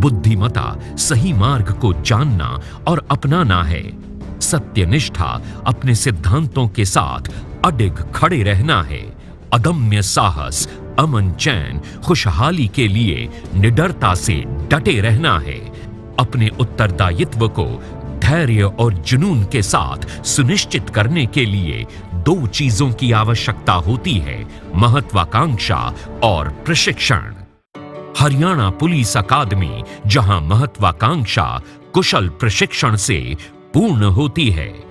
बुद्धिमता सही मार्ग को जानना और अपनाना है। सत्यनिष्ठा अपने सिद्धांतों के साथ अडिग खड़े रहना है। अदम्य साहस, अमन चैन, खुशहाली के लिए निडरता से डटे रहना है। अपने उत्तरदायित्व को धैर्य और जुनून के साथ सुनिश्चित करने के लिए दो चीजों की आवश्यकता होती है, महत्वाकांक्षा और प्रशिक्षण। हरियाणा पुलिस अकादमी, जहां महत्वाकांक्षा कुशल प्रशिक्षण से पूर्ण होती है।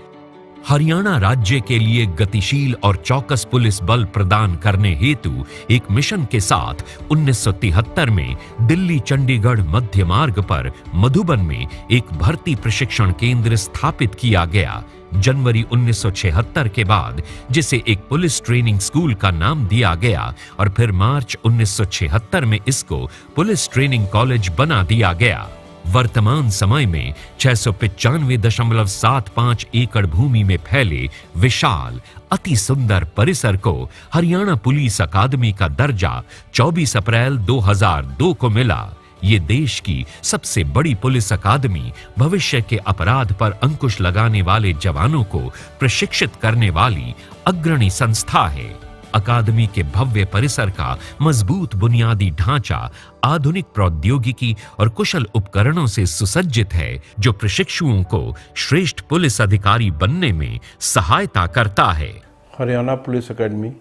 हरियाणा राज्य के लिए गतिशील और चौकस पुलिस बल प्रदान करने हेतु एक मिशन के साथ 1973 में दिल्ली चंडीगढ़ मध्य मार्ग पर मधुबन में एक भर्ती प्रशिक्षण केंद्र स्थापित किया गया। जनवरी 1976 के बाद जिसे एक पुलिस ट्रेनिंग स्कूल का नाम दिया गया और फिर मार्च 1976 में इसको पुलिस ट्रेनिंग कॉलेज बना दिया गया। वर्तमान समय में 695.75 एकड़ भूमि में फैले विशाल अति सुंदर परिसर को हरियाणा पुलिस अकादमी का दर्जा 24 अप्रैल 2002 को मिला। ये देश की सबसे बड़ी पुलिस अकादमी, भविष्य के अपराध पर अंकुश लगाने वाले जवानों को प्रशिक्षित करने वाली अग्रणी संस्था है। अकादमी के भव्य परिसर का मजबूत बुनियादी ढांचा आधुनिक प्रौद्योगिकी और कुशल उपकरणों से सुसज्जित है, जो प्रशिक्षुओं को श्रेष्ठ पुलिस अधिकारी बनने में सहायता करता है। Haryana police academy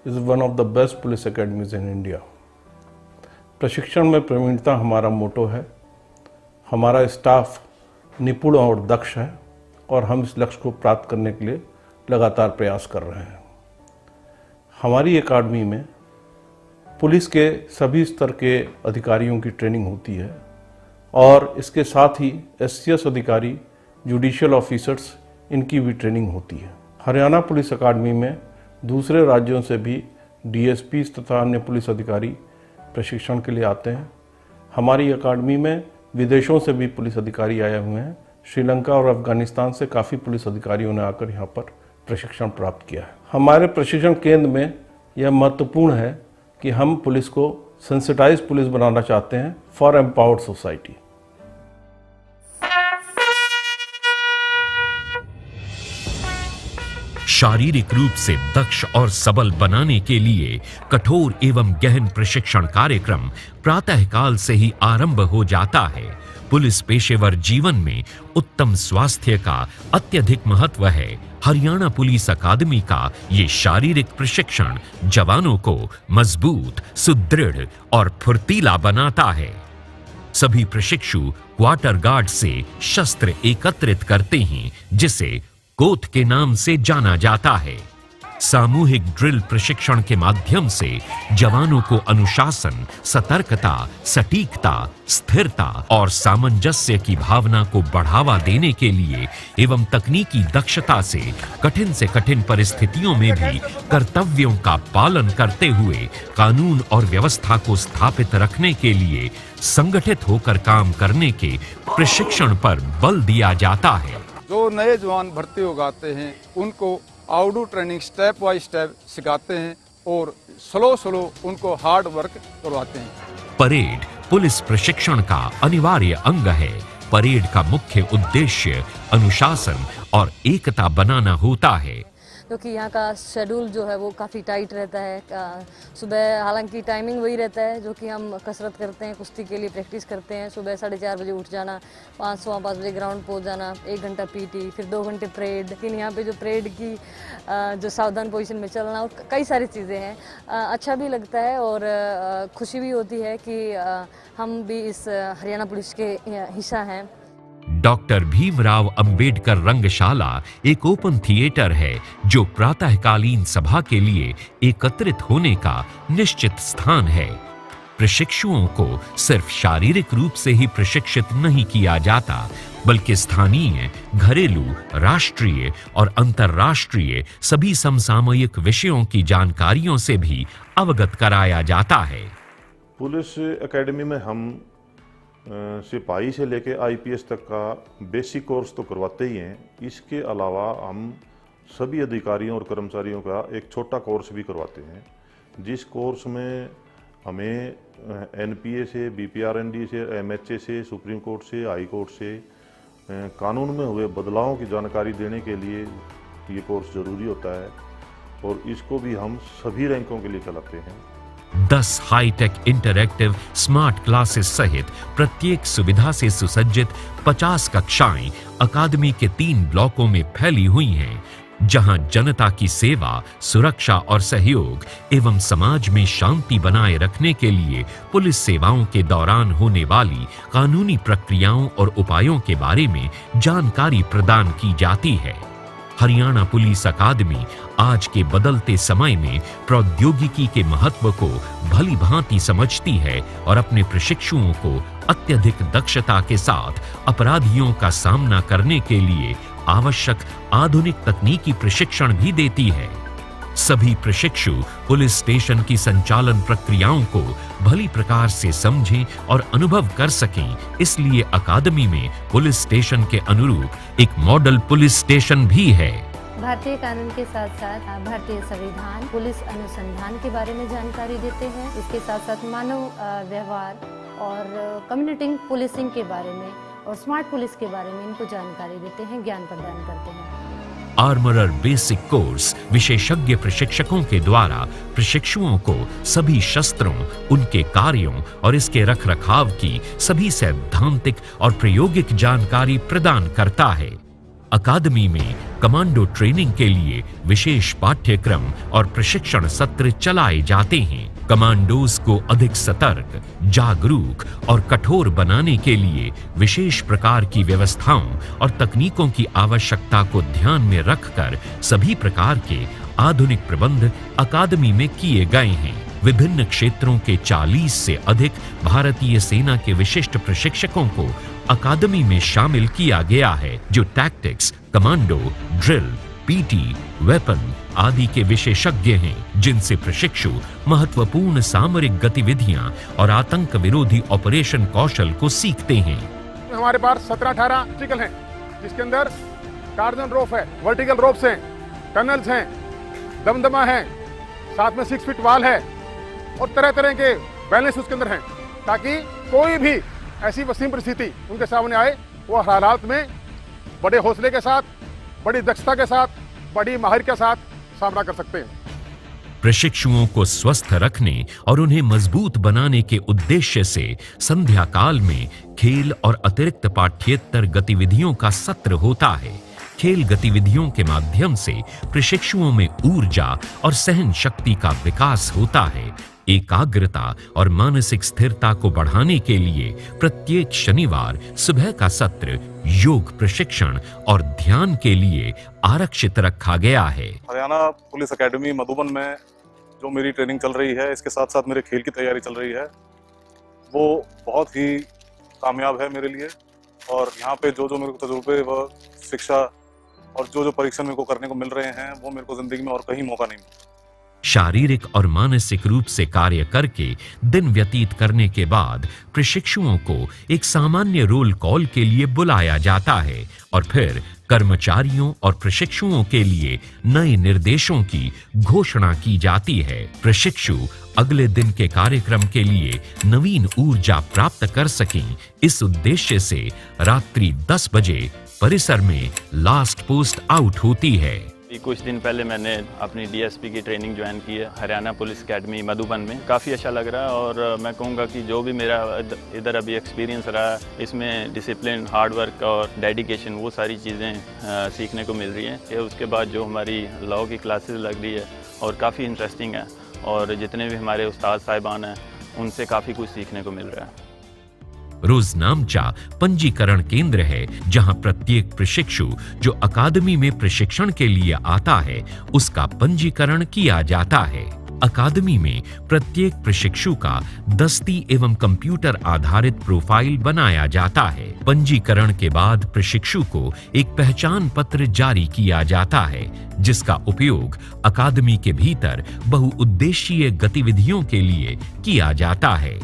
is one of the best police academies in India. प्रशिक्षण में प्रवीणता हमारा मोटो है। हमारा स्टाफ निपुण और दक्ष है और हम इस लक्ष्य को प्राप्त करने के लिए लगातार प्रयास कर रहे हैं। हमारी अकादमी में पुलिस के सभी स्तर के अधिकारियों की ट्रेनिंग होती है और इसके साथ ही एससीएस अधिकारी, जुडिशियल ऑफिसर्स, इनकी भी ट्रेनिंग होती है। हरियाणा पुलिस अकादमी में दूसरे राज्यों से भी डीएसपी तथा अन्य पुलिस अधिकारी प्रशिक्षण के लिए आते हैं। हमारी अकादमी में विदेशों से भी पुलिस अधिकारी आए हुए हैं। श्रीलंका और अफगानिस्तान से काफ़ी पुलिस अधिकारियों ने आकर यहाँ पर प्रशिक्षण प्राप्त किया है। हमारे प्रशिक्षण केंद्र में यह महत्वपूर्ण है कि हम पुलिस को सेंसिटाइज पुलिस बनाना चाहते हैं फॉर एम्पावर्ड सोसाइटी। शारीरिक रूप से दक्ष और सबल बनाने के लिए कठोर एवं गहन प्रशिक्षण कार्यक्रम प्रातःकाल से ही आरंभ हो जाता है। पुलिस पेशेवर जीवन में उत्तम स्वास्थ्य का अत्यधिक महत्व है। हरियाणा पुलिस अकादमी का ये शारीरिक प्रशिक्षण जवानों को मजबूत, सुदृढ़ और फुर्तीला बनाता है। सभी प्रशिक्षु क्वार्टर गार्ड से शस्त्र एकत्रित करते हैं, जिसे कोत के नाम से जाना जाता है। सामूहिक ड्रिल प्रशिक्षण के माध्यम से जवानों को अनुशासन, सतर्कता, सटीकता, स्थिरता और सामंजस्य की भावना को बढ़ावा देने के लिए एवं तकनीकी दक्षता से कठिन परिस्थितियों में भी कर्तव्यों का पालन करते हुए कानून और व्यवस्था को स्थापित रखने के लिए संगठित होकर काम करने के प्रशिक्षण पर बल दिया जाता है। जो नए जवान भर्ती हो जाते हैं उनको outdoor training step by step सिखाते हैं और स्लो उनको हार्ड वर्क करवाते हैं। परेड पुलिस प्रशिक्षण का अनिवार्य अंग है। परेड का मुख्य उद्देश्य अनुशासन और एकता बनाना होता है। क्योंकि यहाँ का शेड्यूल जो है वो काफ़ी टाइट रहता है। सुबह हालांकि टाइमिंग वही रहता है जो कि हम कसरत करते हैं, कुश्ती के लिए प्रैक्टिस करते हैं। सुबह 4:30 बजे उठ जाना, 5 बजे ग्राउंड पहुँच जाना, 1 घंटा पीटी, फिर 2 घंटे परेड। लेकिन यहाँ पे जो परेड की जो सावधान पोजीशन में चलना और कई सारी चीज़ें हैं, अच्छा भी लगता है और खुशी भी होती है कि हम भी इस हरियाणा पुलिस के हिस्सा हैं। डॉक्टर भीमराव अंबेडकर रंगशाला एक ओपन थिएटर है जो प्रातःकालीन सभा के लिए एकत्रित होने का निश्चित स्थान है। प्रशिक्षुओं को सिर्फ शारीरिक रूप से ही प्रशिक्षित नहीं किया जाता, बल्कि स्थानीय, घरेलू, राष्ट्रीय और अंतर्राष्ट्रीय सभी समसामयिक विषयों की जानकारियों से भी अवगत कराया जाता है। पुलिस एकेडमी में हम सिपाही से लेके आईपीएस तक का बेसिक कोर्स तो करवाते ही हैं। इसके अलावा हम सभी अधिकारियों और कर्मचारियों का एक छोटा कोर्स भी करवाते हैं, जिस कोर्स में हमें NPA से, BPRND से, MHA से, सुप्रीम कोर्ट से, हाई कोर्ट से कानून में हुए बदलावों की जानकारी देने के लिए ये कोर्स ज़रूरी होता है और इसको भी हम सभी रैंकों के लिए चलाते हैं। 10 हाईटेक इंटरैक्टिव स्मार्ट क्लासेस सहित प्रत्येक सुविधा से सुसज्जित 50 कक्षाएं अकादमी के 3 ब्लॉकों में फैली हुई हैं, जहां जनता की सेवा, सुरक्षा और सहयोग एवं समाज में शांति बनाए रखने के लिए पुलिस सेवाओं के दौरान होने वाली कानूनी प्रक्रियाओं और उपायों के बारे में जानकारी प्रदान की जाती है। हरियाणा पुलिस अकादमी आज के बदलते समय में प्रौद्योगिकी के महत्व को भली भांति समझती है और अपने प्रशिक्षुओं को अत्यधिक दक्षता के साथ अपराधियों का सामना करने के लिए आवश्यक आधुनिक तकनीकी प्रशिक्षण भी देती है। सभी प्रशिक्षु पुलिस स्टेशन की संचालन प्रक्रियाओं को भली प्रकार से समझें और अनुभव कर सकें, इसलिए अकादमी में पुलिस स्टेशन के अनुरूप एक मॉडल पुलिस स्टेशन भी है। भारतीय कानून के साथ साथ भारतीय संविधान, पुलिस अनुसंधान के बारे में जानकारी देते हैं। इसके साथ साथ मानव व्यवहार और कम्युनिटी पुलिसिंग के बारे में और स्मार्ट पुलिस के बारे में इनको जानकारी देते हैं, ज्ञान प्रदान करते हैं। आर्मरर बेसिक कोर्स विशेषज्ञ प्रशिक्षकों के द्वारा प्रशिक्षुओं को सभी शस्त्रों, उनके कार्यों और इसके रखरखाव की सभी सैद्धांतिक और प्रायोगिक जानकारी प्रदान करता है। अकादमी में कमांडो ट्रेनिंग के लिए विशेष पाठ्यक्रम और प्रशिक्षण सत्र चलाए जाते हैं। कमांडोज को अधिक सतर्क, जागरूक और कठोर बनाने के लिए विशेष प्रकार की व्यवस्थाओं और तकनीकों की आवश्यकता को ध्यान में रखकर सभी प्रकार के आधुनिक प्रबंध अकादमी में किए गए हैं। विभिन्न क्षेत्रों के 40 से अधिक भारतीय सेना के विशिष्ट प्रशिक्षकों को अकादमी में शामिल किया गया है, जो tactics, commando, drill, PT, weapon आदि के विशेषज्ञ हैं, जिनसे प्रशिक्षु महत्वपूर्ण सामरिक गतिविधियां और आतंक विरोधी ऑपरेशन कौशल को सीखते हैं। हमारे पास 17-18 आर्टिकल हैं, जिसके अंदर कार्डन रोप है, वर्टिकल रोप्स हैं, टनल्स हैं, दमदमा है, साथ में 6 फीट वाल है और तरह तरह के बैलेंस उसके अंदर हैं, ताकि कोई भी ऐसी वसीम परिस्थिति उनके सामने आए, वो हर हालात में बड़े हौसले के साथ, बड़ी दक्षता के साथ, बड़ी माहिर के साथ सामना कर सकते हैं। प्रशिक्षुओं को स्वस्थ रखने और उन्हें मजबूत बनाने के उद्देश्य से संध्या काल में खेल और अतिरिक्त पाठ्येतर गतिविधियों का सत्र होता है। खेल गतिविधियों के माध्यम से प्रशिक्षुओं में ऊर्जा और सहन शक्ति का विकास होता है। एकाग्रता और मानसिक स्थिरता को बढ़ाने के लिए प्रत्येक शनिवार सुबह का सत्र योग प्रशिक्षण और ध्यान के लिए आरक्षित रखा गया है। हरियाणा पुलिस एकेडमी मधुबन में जो मेरी ट्रेनिंग चल रही है, इसके साथ साथ मेरे खेल की तैयारी चल रही है, वो बहुत ही कामयाब है मेरे लिए। और यहाँ पे जो मेरे को तजुर्बे व शिक्षा और जो परीक्षण मेरे को करने को मिल रहे हैं, वो मेरे को जिंदगी में और कहीं मौका नहीं मिला। शारीरिक और मानसिक रूप से कार्य करके दिन व्यतीत करने के बाद प्रशिक्षुओं को एक सामान्य रोल कॉल के लिए बुलाया जाता है और फिर कर्मचारियों और प्रशिक्षुओं के लिए नए निर्देशों की घोषणा की जाती है। प्रशिक्षु अगले दिन के कार्यक्रम के लिए नवीन ऊर्जा प्राप्त कर सकें, इस उद्देश्य से रात्रि 10 बजे परिसर में लास्ट पोस्ट आउट होती है। कुछ दिन पहले मैंने अपनी डीएसपी की ट्रेनिंग ज्वाइन की है हरियाणा पुलिस एकेडमी मधुबन में। काफ़ी अच्छा लग रहा है और मैं कहूँगा कि जो भी मेरा इधर अभी एक्सपीरियंस रहा, इसमें डिसिप्लिन, हार्ड वर्क और डेडिकेशन, वो सारी चीज़ें सीखने को मिल रही हैं। उसके बाद जो हमारी लॉ की क्लासेस लग रही है और काफ़ी इंटरेस्टिंग है और जितने भी हमारे उस्ताद साहिबान हैं, उनसे काफ़ी कुछ सीखने को मिल रहा है। रोजनामचा पंजीकरण केंद्र है, जहां प्रत्येक प्रशिक्षु जो अकादमी में प्रशिक्षण के लिए आता है, उसका पंजीकरण किया जाता है। अकादमी में प्रत्येक प्रशिक्षु का दस्ती एवं कंप्यूटर आधारित प्रोफाइल बनाया जाता है। पंजीकरण के बाद प्रशिक्षु को एक पहचान पत्र जारी किया जाता है, जिसका उपयोग अकादमी के भीतर बहुउद्देशीय गतिविधियों के लिए किया जाता है।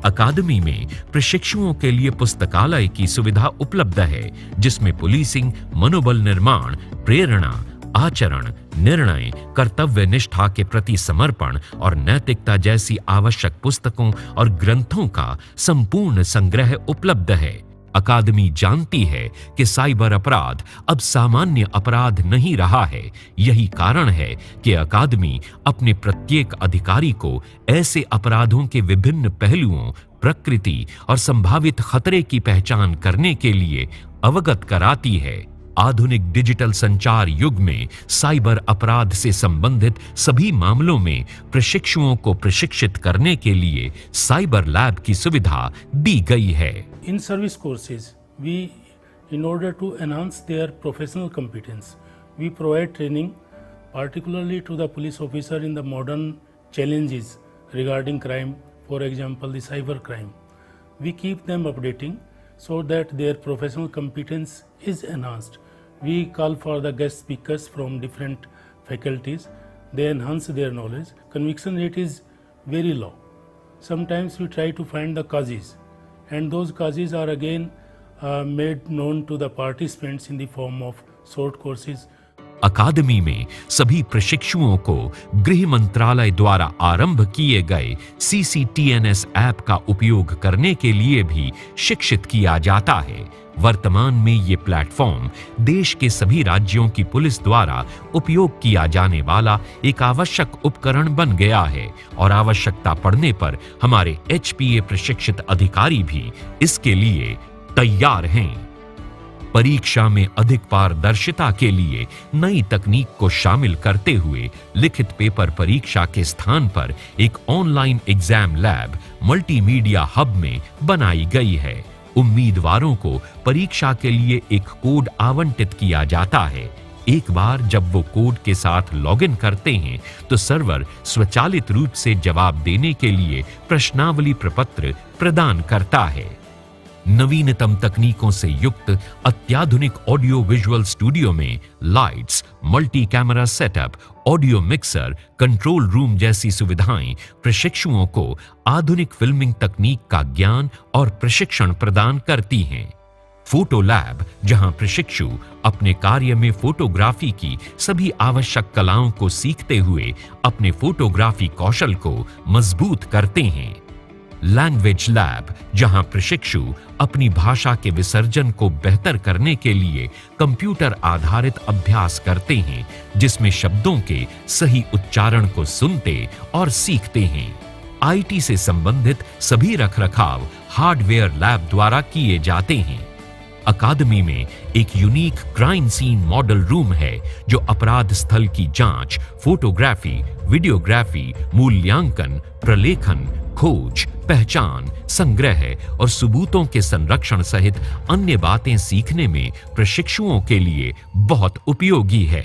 अकादमी में प्रशिक्षुओं के लिए पुस्तकालय की सुविधा उपलब्ध है, जिसमें पुलिसिंग, मनोबल निर्माण, प्रेरणा, आचरण, निर्णय, कर्तव्य निष्ठा के प्रति समर्पण और नैतिकता जैसी आवश्यक पुस्तकों और ग्रंथों का संपूर्ण संग्रह उपलब्ध है। अकादमी जानती है कि साइबर अपराध अब सामान्य अपराध नहीं रहा है। यही कारण है कि अकादमी अपने प्रत्येक अधिकारी को ऐसे अपराधों के विभिन्न पहलुओं, प्रकृति और संभावित खतरे की पहचान करने के लिए अवगत कराती है। आधुनिक डिजिटल संचार युग में साइबर अपराध से संबंधित सभी मामलों में प्रशिक्षुओं को प्रशिक्षित करने के लिए साइबर लैब की सुविधा दी गई है। In service courses, in order to enhance their professional competence, we provide training particularly to the police officer in the modern challenges regarding crime, for example, the cyber crime. We keep them updating so that their professional competence is enhanced. We call for the guest speakers from different faculties. They enhance their knowledge. Conviction rate is very low. Sometimes we try to find the causes, and those causes are again made known to the participants in the form of short courses. अकादमी में सभी प्रशिक्षुओं को गृह मंत्रालय द्वारा आरंभ किए गए CCTNS ऐप का उपयोग करने के लिए भी शिक्षित किया जाता है। वर्तमान में ये प्लेटफॉर्म देश के सभी राज्यों की पुलिस द्वारा उपयोग किया जाने वाला एक आवश्यक उपकरण बन गया है और आवश्यकता पड़ने पर हमारे HPA प्रशिक्षित अधिकारी भी इसके लिए तैयार हैं। परीक्षा में अधिक पारदर्शिता के लिए नई तकनीक को शामिल करते हुए लिखित पेपर परीक्षा के स्थान पर एक online exam lab multimedia hub में बनाई गई है। उम्मीदवारों को परीक्षा के लिए एक कोड आवंटित किया जाता है। एक बार जब वो कोड के साथ लॉगिन करते हैं तो सर्वर स्वचालित रूप से जवाब देने के लिए प्रश्नावली प्रपत्र प्रदान करता है। नवीनतम तकनीकों से युक्त अत्याधुनिक ऑडियो विजुअल स्टूडियो में lights, multi camera setup, audio mixer, control room जैसी सुविधाएं प्रशिक्षुओं को आधुनिक फिल्मिंग तकनीक का ज्ञान और प्रशिक्षण प्रदान करती हैं। फोटो लैब, जहां प्रशिक्षु अपने कार्य में फोटोग्राफी की सभी आवश्यक कलाओं को सीखते हुए अपने फोटोग्राफी कौशल को मजबूत करते हैं। लैंग्वेज लैब, जहां प्रशिक्षु अपनी भाषा के विसर्जन को बेहतर करने के लिए कंप्यूटर आधारित अभ्यास करते हैं, जिसमें शब्दों के सही उच्चारण को सुनते और सीखते हैं। IT से संबंधित सभी रखरखाव हार्डवेयर लैब द्वारा किए जाते हैं। अकादमी में एक unique crime scene model room है जो अपराध स्थल की जांच, फोटोग्राफी, वीडियोग्राफी, मूल्यांकन, प्रलेखन, खोज, पहचान, संग्रह और सबूतों के संरक्षण सहित अन्य बातें सीखने में प्रशिक्षुओं के लिए बहुत उपयोगी है।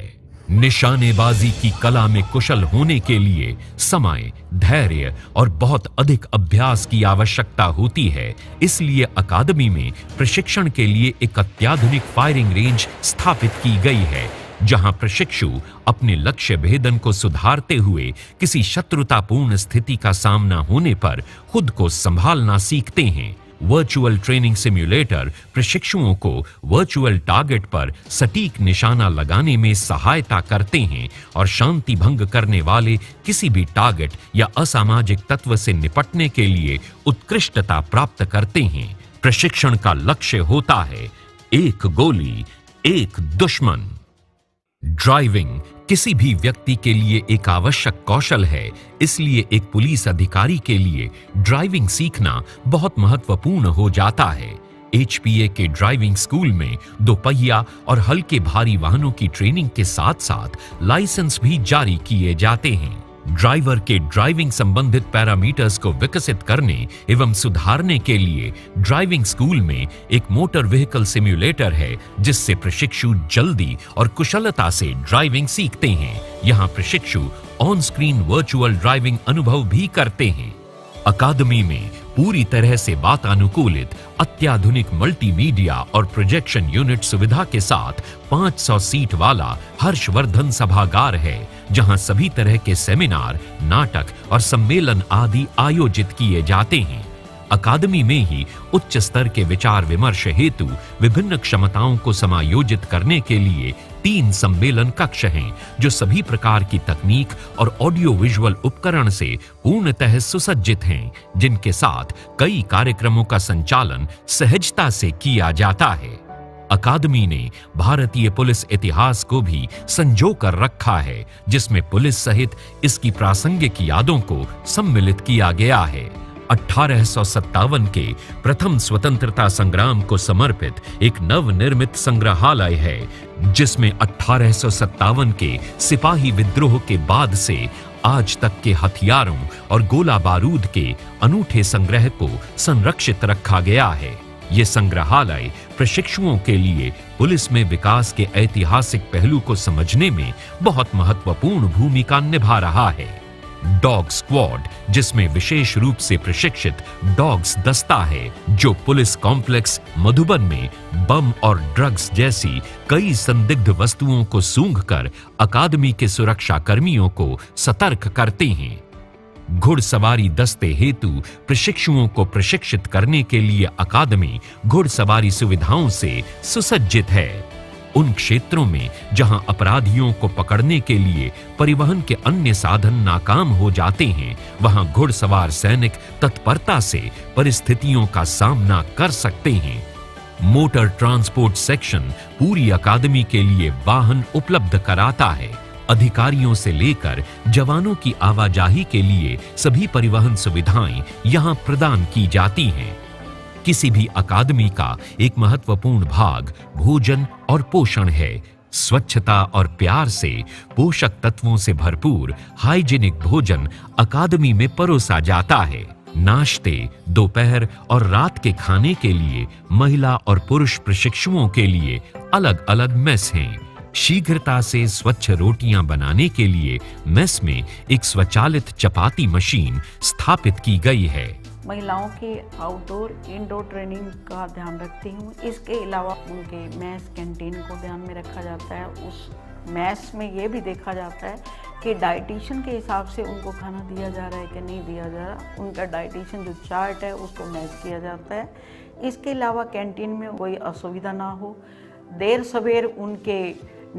निशानेबाजी की कला में कुशल होने के लिए समय, धैर्य और बहुत अधिक अभ्यास की आवश्यकता होती है। इसलिए अकादमी में प्रशिक्षण के लिए एक अत्याधुनिक फायरिंग रेंज स्थापित की गई है, जहां प्रशिक्षु अपने लक्ष्य भेदन को सुधारते हुए किसी शत्रुतापूर्ण स्थिति का सामना होने पर खुद को संभालना सीखते हैं। वर्चुअल ट्रेनिंग सिम्युलेटर प्रशिक्षुओं को वर्चुअल टारगेट पर सटीक निशाना लगाने में सहायता करते हैं और शांति भंग करने वाले किसी भी टारगेट या असामाजिक तत्व से निपटने के लिए उत्कृष्टता प्राप्त करते हैं। प्रशिक्षण का लक्ष्य होता है एक गोली, एक दुश्मन। ड्राइविंग किसी भी व्यक्ति के लिए एक आवश्यक कौशल है, इसलिए एक पुलिस अधिकारी के लिए ड्राइविंग सीखना बहुत महत्वपूर्ण हो जाता है। HPA के ड्राइविंग स्कूल में दोपहिया और हल्के भारी वाहनों की ट्रेनिंग के साथ साथ लाइसेंस भी जारी किए जाते हैं। ड्राइवर के ड्राइविंग संबंधित पैरामीटर्स को विकसित करने एवं सुधारने के लिए ड्राइविंग स्कूल में एक मोटर व्हीकल सिम्युलेटर है, जिससे प्रशिक्षु जल्दी और कुशलता से ड्राइविंग सीखते हैं। यहाँ प्रशिक्षु ऑन स्क्रीन वर्चुअल ड्राइविंग अनुभव भी करते हैं। अकादमी में पूरी तरह से वातानुकूलित अत्याधुनिक मल्टीमीडिया और प्रोजेक्शन यूनिट सुविधा के साथ 500 सीट वाला हर्षवर्धन सभागार है, जहां सभी तरह के सेमिनार, नाटक और सम्मेलन आदि आयोजित किए जाते हैं। अकादमी में ही उच्च स्तर के विचार विमर्श हेतु विभिन्न क्षमताओं को समायोजित करने के लिए 3 सम्मेलन कक्ष हैं जो सभी प्रकार की तकनीक और ऑडियो विजुअल उपकरण से पूर्णतः सुसज्जित हैं, जिनके साथ कई कार्यक्रमों का संचालन सहजता से किया जाता है। अकादमी ने भारतीय पुलिस इतिहास को भी संजो कर रखा है, जिसमें पुलिस सहित इसकी प्रासंगिक यादों को सम्मिलित किया गया है। 1857 के प्रथम स्वतंत्रता संग्राम को समर्पित एक नवनिर्मित संग्रहालय है, जिसमें 1857 के सिपाही विद्रोह के बाद से आज तक के हथियारों और गोला बारूद के अनूठे संग्रह को संरक्षित रखा गया है। ये संग्रहालय प्रशिक्षुओं के लिए पुलिस में विकास के ऐतिहासिक पहलू को समझने में बहुत महत्वपूर्ण भूमिका निभा रहा है। डॉग स्क्वाड, जिसमें विशेष रूप से प्रशिक्षित डॉग्स दस्ता है, जो पुलिस कॉम्प्लेक्स मधुबन में बम और ड्रग्स जैसी कई संदिग्ध वस्तुओं को सूंघकर अकादमी के सुरक्षा कर्मियों को सतर्क करते हैं। घुड़सवारी दस्ते हेतु प्रशिक्षुओं को प्रशिक्षित करने के लिए अकादमी घुड़सवारी सुविधाओं से सुसज्जित है। उन क्षेत्रों में जहां अपराधियों को पकड़ने के लिए परिवहन के अन्य साधन नाकाम हो जाते हैं, वहां घुड़सवार सैनिक तत्परता से परिस्थितियों का सामना कर सकते हैं। मोटर ट्रांसपोर्ट सेक्शन पूरी अकादमी के लिए वाहन उपलब्ध कराता है। अधिकारियों से लेकर जवानों की आवाजाही के लिए सभी परिवहन सुविधाएं यहां प्रदान की जाती हैं। किसी भी अकादमी का एक महत्वपूर्ण भाग भोजन और पोषण है। स्वच्छता और प्यार से पोषक तत्वों से भरपूर हाइजीनिक भोजन अकादमी में परोसा जाता है। नाश्ते, दोपहर और रात के खाने के लिए महिला और पुरुष प्रशिक्षुओं के लिए अलग-अलग मेस हैं। शीघ्रता से स्वच्छ रोटियां बनाने के लिए मेस में एक स्वचालित चपाती मशीन स्थापित की गई है। महिलाओं के आउटडोर इंडोर ट्रेनिंग का ध्यान रखती हूँ। इसके अलावा उनके मैस कैंटीन को ध्यान में रखा जाता है। उस मैस में ये भी देखा जाता है कि डाइटिशियन के हिसाब से उनको खाना दिया जा रहा है कि नहीं दिया जा रहा। उनका डाइटिशियन जो चार्ट है उसको मैच किया जाता है। इसके अलावा कैंटीन में कोई असुविधा ना हो। देर सवेर उनके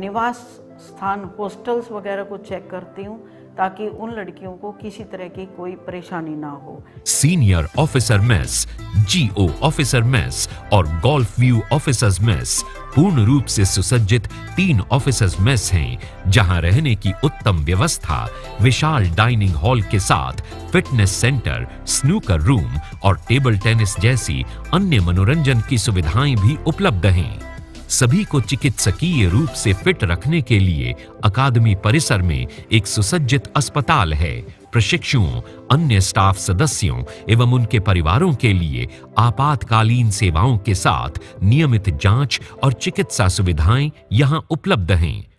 निवास स्थान हॉस्टल्स वगैरह को चेक करती हूँ ताकि उन लड़कियों को किसी तरह की कोई परेशानी ना हो। सीनियर ऑफिसर मेस, जीओ ऑफिसर मेस और गोल्फ व्यू ऑफिसर्स मेस पूर्ण रूप से सुसज्जित 3 ऑफिसर्स मेस हैं, जहां रहने की उत्तम व्यवस्था, विशाल डाइनिंग हॉल के साथ फिटनेस सेंटर, स्नूकर रूम और टेबल टेनिस जैसी अन्य मनोरंजन की सुविधाएं भी उपलब्ध हैं। सभी को चिकित्सकीय रूप से फिट रखने के लिए अकादमी परिसर में एक सुसज्जित अस्पताल है। प्रशिक्षुओं, अन्य स्टाफ सदस्यों एवं उनके परिवारों के लिए आपातकालीन सेवाओं के साथ नियमित जांच और चिकित्सा सुविधाएं यहां उपलब्ध हैं।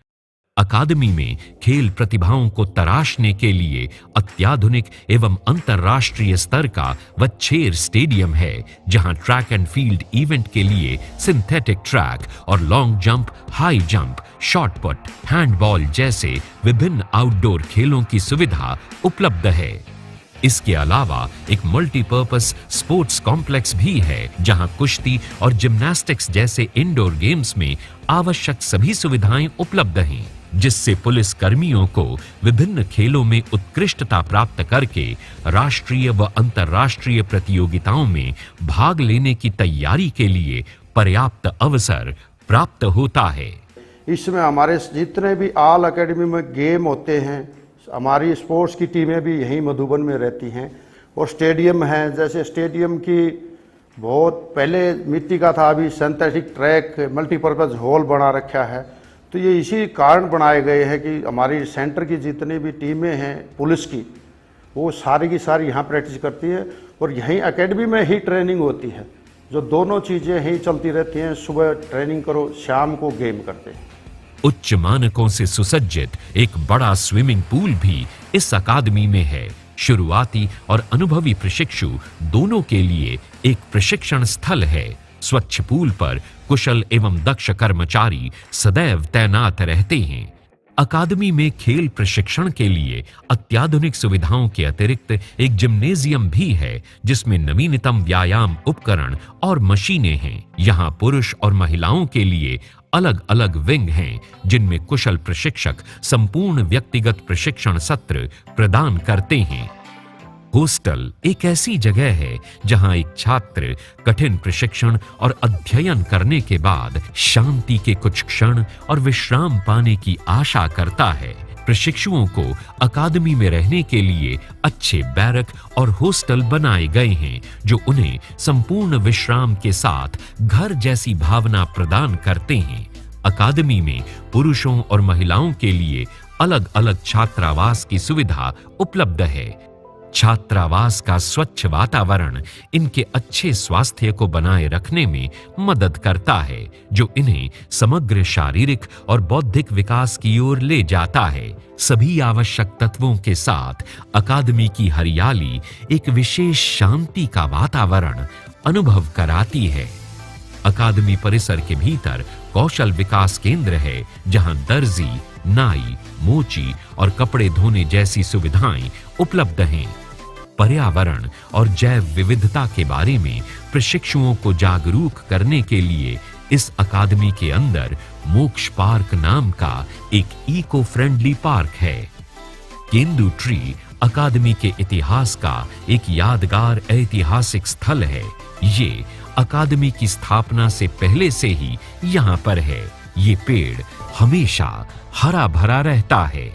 अकादमी में खेल प्रतिभाओं को तराशने के लिए अत्याधुनिक एवं अंतर्राष्ट्रीय स्तर का वच्छेर स्टेडियम है, जहां ट्रैक एंड फील्ड इवेंट के लिए सिंथेटिक ट्रैक और long jump, high jump, shot put, handball जैसे विभिन्न आउटडोर खेलों की सुविधा उपलब्ध है। इसके अलावा एक मल्टीपर्पस स्पोर्ट्स कॉम्प्लेक्स भी है, जहां कुश्ती और जिम्नास्टिक्स जैसे इंडोर गेम्स में आवश्यक सभी सुविधाएं उपलब्ध हैं, जिससे पुलिस कर्मियों को विभिन्न खेलों में उत्कृष्टता प्राप्त करके राष्ट्रीय व अंतर्राष्ट्रीय प्रतियोगिताओं में भाग लेने की तैयारी के लिए पर्याप्त अवसर प्राप्त होता है। इसमें हमारे जितने भी ऑल एकेडमी में गेम होते हैं, हमारी स्पोर्ट्स की टीमें भी यहीं मधुबन में रहती हैं। और स्टेडियम है, जैसे स्टेडियम की बहुत पहले मिट्टी का था, अभी सिंथेटिक ट्रैक, मल्टीपर्पज़ हॉल बना रखा है। तो ये इसी कारण बनाए गए हैं कि हमारी सेंटर की जितनी भी टीमें हैं पुलिस की, वो सारी की सारी यहाँ प्रैक्टिस करती है और यहीं एकेडमी में ही ट्रेनिंग होती है। जो दोनों चीज़ें यहीं चलती रहती हैं, सुबह ट्रेनिंग करो, शाम को गेम करते हैं। उच्च मानकों से सुसज्जित एक बड़ा स्विमिंग पूल भी इस अकादमी में है। शुरुआती और अनुभवी प्रशिक्षु दोनों के लिए एक प्रशिक्षण स्थल है। स्वच्छ पूल पर कुशल एवं दक्ष कर्मचारी सदैव तैनात रहते हैं। अकादमी में खेल प्रशिक्षण के लिए अत्याधुनिक सुविधाओं के अतिरिक्त एक जिम्नेजियम भी है, जिसमें नवीनतम व्यायाम उपकरण और मशीनें हैं। यहाँ पुरुष और महिलाओं के लिए अलग अलग विंग हैं जिनमें कुशल प्रशिक्षक संपूर्ण व्यक्तिगत प्रशिक्षण सत्र प्रदान करते हैं। हॉस्टल एक ऐसी जगह है जहां एक छात्र कठिन प्रशिक्षण और अध्ययन करने के बाद शांति के कुछ क्षण और विश्राम पाने की आशा करता है। प्रशिक्षुओं को अकादमी में रहने के लिए अच्छे बैरक और हॉस्टल बनाए गए हैं जो उन्हें संपूर्ण विश्राम के साथ घर जैसी भावना प्रदान करते हैं। अकादमी में पुरुषों और महिलाओं के लिए अलग अलग छात्रावास की सुविधा उपलब्ध है। छात्रावास का स्वच्छ वातावरण इनके अच्छे स्वास्थ्य को बनाए रखने में मदद करता है, जो इन्हें समग्र शारीरिक और बौद्धिक विकास की ओर ले जाता है। सभी आवश्यक तत्वों के साथ अकादमी की हरियाली एक विशेष शांति का वातावरण अनुभव कराती है। अकादमी परिसर के भीतर कौशल विकास केंद्र है, जहां दर्जी, नाई, मोची और कपड़े धोने जैसी सुविधाएं उपलब्ध हैं। पर्यावरण और जैव विविधता के बारे में प्रशिक्षुओं को जागरूक करने के लिए इस अकादमी के अंदर मोक्ष पार्क नाम का एक इको फ्रेंडली पार्क है। केंदू ट्री अकादमी के इतिहास का एक यादगार ऐतिहासिक स्थल है। ये अकादमी की स्थापना से पहले से ही यहाँ पर है। ये पेड़ हमेशा हरा भरा रहता है।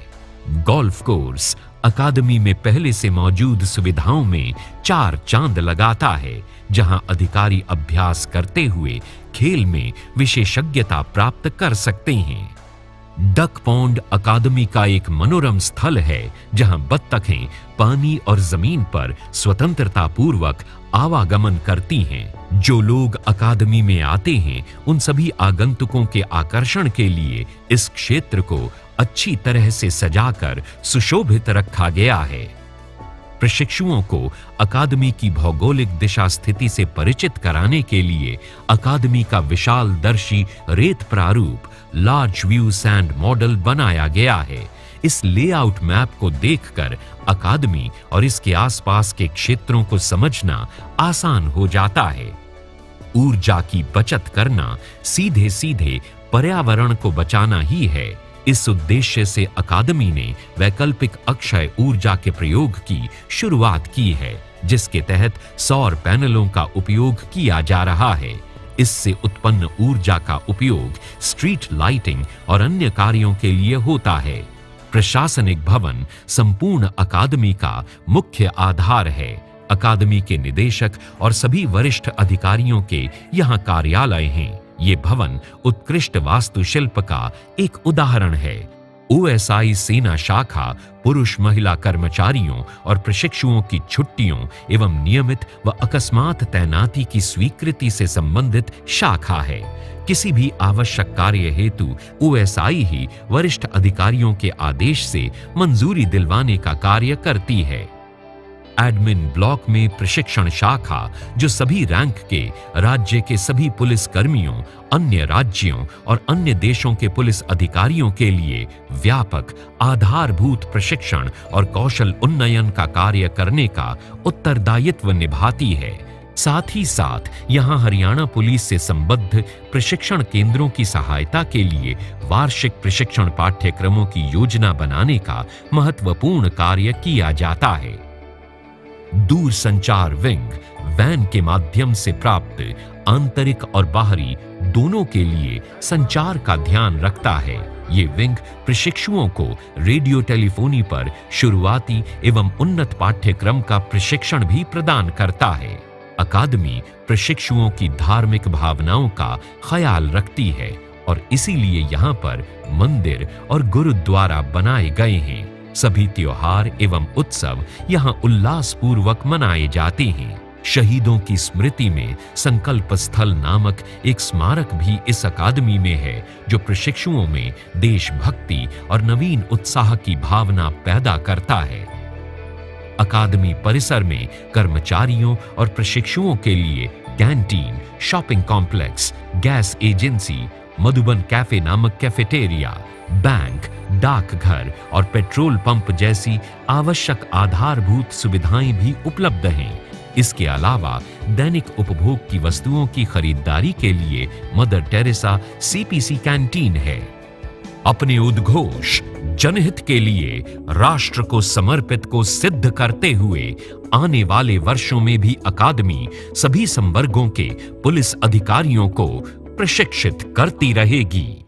गोल्फ कोर्स अकादमी में पहले से मौजूद सुविधाओं में 4 चांद लगाता है, जहां अधिकारी अभ्यास करते हुए खेल में विशेषज्ञता प्राप्त कर सकते हैं। डक पॉन्ड अकादमी का एक मनोरम स्थल है, जहां बत्तखें पानी और जमीन पर स्वतंत्रता पूर्वक आवागमन करती हैं। जो लोग अकादमी में आते हैं, उन सभी आगंतुकों के आकर्षण के लिए इस क्षेत्र को अच्छी तरह से सजाकर सुशोभित रखा गया है। प्रशिक्षुओं को अकादमी की भौगोलिक दिशा स्थिति से परिचित कराने के लिए अकादमी का विशाल दर्शी रेत प्रारूप लार्ज व्यू सैंड मॉडल बनाया गया है। इस लेआउट मैप को देखकर अकादमी और इसके आसपास के क्षेत्रों को समझना आसान हो जाता है। ऊर्जा की बचत करना सीधे सीधे पर्यावरण को बचाना ही है। इस उद्देश्य से अकादमी ने वैकल्पिक अक्षय ऊर्जा के प्रयोग की शुरुआत की है, जिसके तहत सौर पैनलों का उपयोग किया जा रहा है। इससे उत्पन्न ऊर्जा का उपयोग स्ट्रीट लाइटिंग और अन्य कार्यों के लिए होता है। प्रशासनिक भवन संपूर्ण अकादमी का मुख्य आधार है। अकादमी के निदेशक और सभी वरिष्ठ अधिकारियों के यहाँ कार्यालय हैं। ये भवन उत्कृष्ट वास्तुशिल्प का एक उदाहरण है। ओएसआई सेना शाखा पुरुष महिला कर्मचारियों और प्रशिक्षुओं की छुट्टियों एवं नियमित व अकस्मात तैनाती की स्वीकृति से संबंधित शाखा है। किसी भी आवश्यक कार्य हेतु ओएसआई ही वरिष्ठ अधिकारियों के आदेश से मंजूरी दिलवाने का कार्य करती है। एडमिन ब्लॉक में प्रशिक्षण शाखा जो सभी रैंक के राज्य के सभी पुलिस कर्मियों, अन्य राज्यों और अन्य देशों के पुलिस अधिकारियों के लिए व्यापक आधारभूत प्रशिक्षण और कौशल उन्नयन का कार्य करने का उत्तरदायित्व निभाती है। साथ ही साथ यहां हरियाणा पुलिस से संबद्ध प्रशिक्षण केंद्रों की सहायता के लिए वार्षिक प्रशिक्षण पाठ्यक्रमों की योजना बनाने का महत्वपूर्ण कार्य किया जाता है। दूर संचार विंग वैन के माध्यम से प्राप्त आंतरिक और बाहरी दोनों के लिए संचार का ध्यान रखता है। ये विंग प्रशिक्षुओं को रेडियो टेलीफोनी पर शुरुआती एवं उन्नत पाठ्यक्रम का प्रशिक्षण भी प्रदान करता है। अकादमी प्रशिक्षुओं की धार्मिक भावनाओं का ख्याल रखती है और इसीलिए यहाँ पर मंदिर और गुरुद्वारा बनाए गए हैं। सभी त्योहार एवं उत्सव यहाँ उल्लास पूर्वक मनाए जाते हैं। शहीदों की स्मृति में संकल्प स्थल नामक एक स्मारक भी इस अकादमी में है, जो प्रशिक्षुओं में देशभक्ति और नवीन उत्साह की भावना पैदा करता है। अकादमी परिसर में कर्मचारियों और प्रशिक्षुओं के लिए canteen, shopping complex, gas agency, Madhuban cafe नामक कैफेटेरिया, बैंक, डाकघर और पेट्रोल पंप जैसी आवश्यक आधारभूत सुविधाएं भी उपलब्ध हैं। इसके अलावा दैनिक उपभोग की वस्तुओं की खरीदारी के लिए मदर टेरेसा सीपीसी कैंटीन है। अपने उद्घोष जनहित के लिए राष्ट्र को समर्पित को सिद्ध करते हुए आने वाले वर्षों में भी अकादमी सभी संवर्गों के पुलिस अधिकारियों को प्रशिक्षित करती रहेगी।